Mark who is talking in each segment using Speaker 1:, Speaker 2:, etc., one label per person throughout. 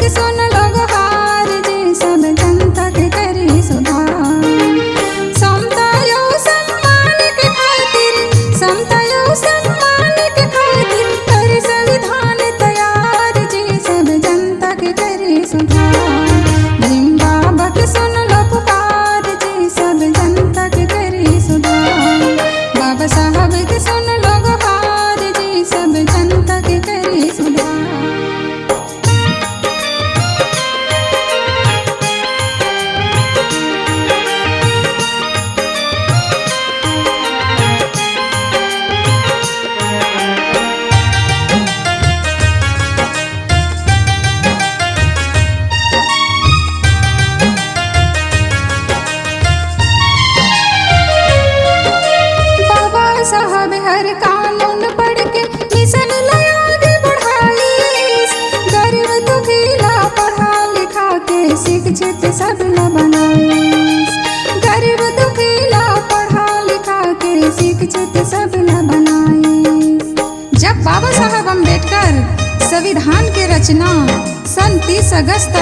Speaker 1: सुन लोग हार जी सब जनता के करी सुधार। समता यो सम्मान के खातिर, समता यो सम्मान के खातिर कर संविधान तैयार जी सब जनता के करी सुधार। भीम बाबा के सुन लो पुकार जी सब जनता के करी सुधार। बाबा साहब के सुन लो गुहार जी सब जनता के करी सुधार। बाबा साहब हर कानून पढ़ के मिशन आगे बढ़ाई। गरीब दुखिला पढ़ा लिखा के शिक्षित सब न बनाई। गरीब दुखिला पढ़ा लिखा के शिक्षित सब न बनाई। जब बाबा साहब अम्बेडकर संविधान के रचना सन 30 अगस्त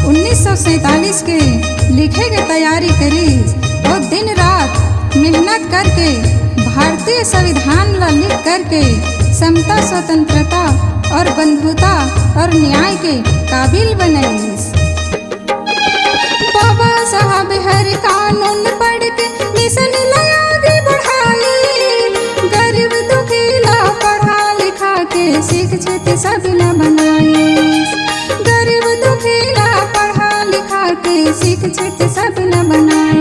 Speaker 1: 1947 के लिखे के तैयारी करी और दिन रात मेहनत करके भारतीय संविधान ला लिख करके समता, स्वतंत्रता और बंधुता और न्याय के काबिल बनैलिस। बाबा साहब हर कानून पढ़ के मिशन आगे बढ़ाई। गरीब दुखिला पढ़ा लिखा के शिक्षित सब न बनाई। गरीब दुखिला पढ़ा लिखा के शिक्षित सब न बनाई।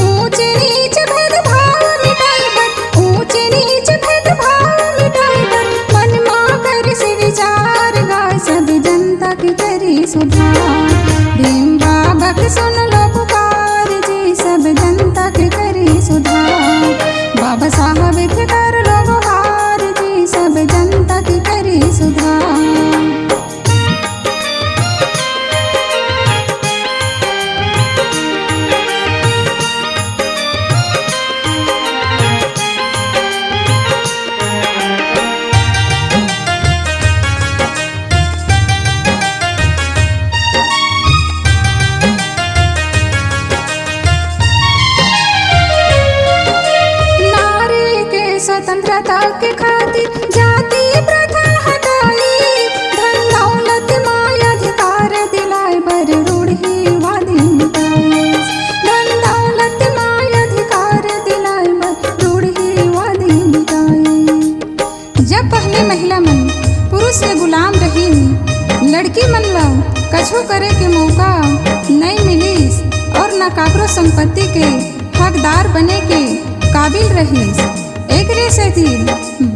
Speaker 1: ऊंच नीच भेदभाव मिटाई बर, ऊंच नीच भेदभाव मिटाई बर मन मां कर से विचार गाय सब जनता के करी सुधार। भीम बाबा के सुन लो पुकार जी सब जनता के करी सुधार। बाबा साहब के कर लो गुहार जी सब जनता के करी सुधार। नारी के स्वतंत्रता के खातिर जाति प्रथा हटाई। धन दौलत माय अधिकार दिलाए बर रूढ़िवादी मिटाई। धन दौलत माय अधिकार दिलाए बर रूढ़िवादी मिटाई। जब पहले महिला मन पुरुष के गुलाम रही, लड़की मन ला कछु करे के मौका नहीं मिलीस और न काकरो संपत्ति के हकदार बने के काबिल रहीस। एकरे सेती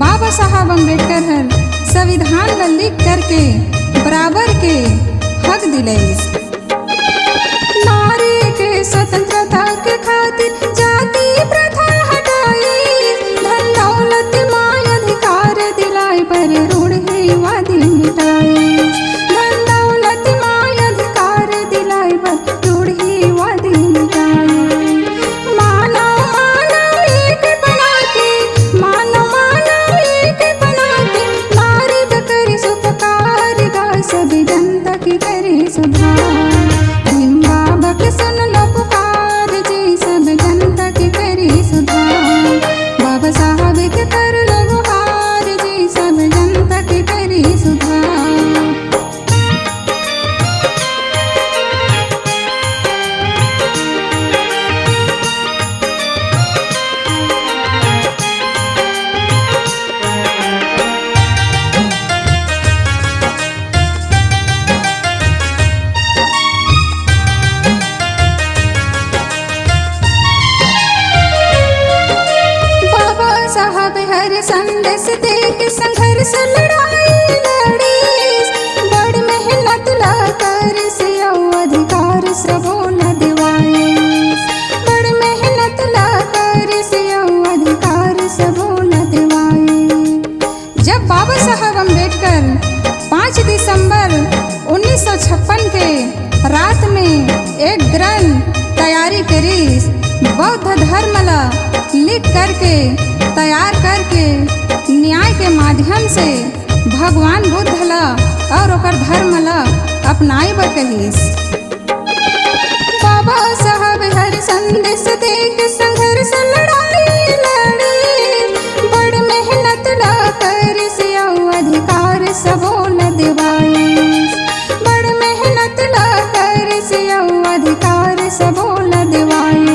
Speaker 1: बाबा साहब अम्बेडकर हर संविधान ला लिख करके बराबर के हक दिलैस। नारी के स्वतंत्रता के खातिर जाति प्रथा हटाई। धन दौलत माय अधिकार दिलाए पर रूढ़िवादी मिटाई। धन दौलत माय अधिकार दिलाए पर रूढ़िवादी मिटाई। मानव मानव एक बना के, मानव मानव एक बना के नारी करी सुपकार गाय सब जनता की करी सुधार। भीम बाबा के सुन लो पुकार जी सब जनता की करी सुधार। बाबा साहब के कर लो गुहार जी सब जनता की करी सुधार। बाबा साहब हर संदेश दे के संघर्ष लड़ाई लड़ी। बड़ मेहनत ला कर से अधिकार सबो न दिवाई। बड़ मेहनत ला कर से अधिकार सबो न दिवाई। जब बाबा साहब अम्बेडकर 5 दिसंबर 1956 के रात में एक ग्रंथ तैयारी करी। बौद्ध धर्म ला लिख करके तैयार करके न्याय के माध्यम से भगवान बुद्ध ला और ओकर धर्म ला अपनाई बर कहिस। बाबा साहब हर संदेश देख संघर्ष लड़ाई लड़ी, बड़ मेहनत ला कर से अधिकार सबो न दिवाई, बड़ मेहनत ला कर से अधिकार सबो न दिवाई।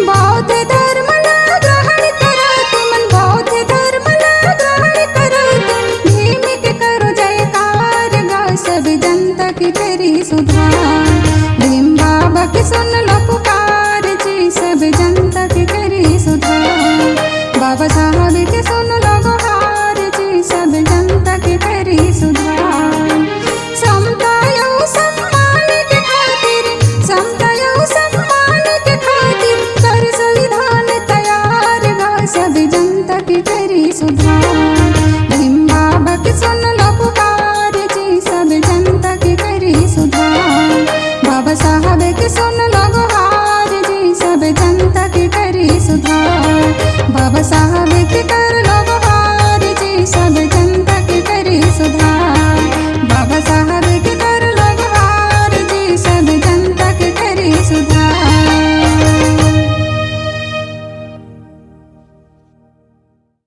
Speaker 1: बौद्ध धर्म ला ग्रहण करो तुमन, बौद्ध धर्म ला ग्रहण करो तुम, भीम के करो जयकार गा सब जनता की करी सुधार। भीम बाबा की सुन लो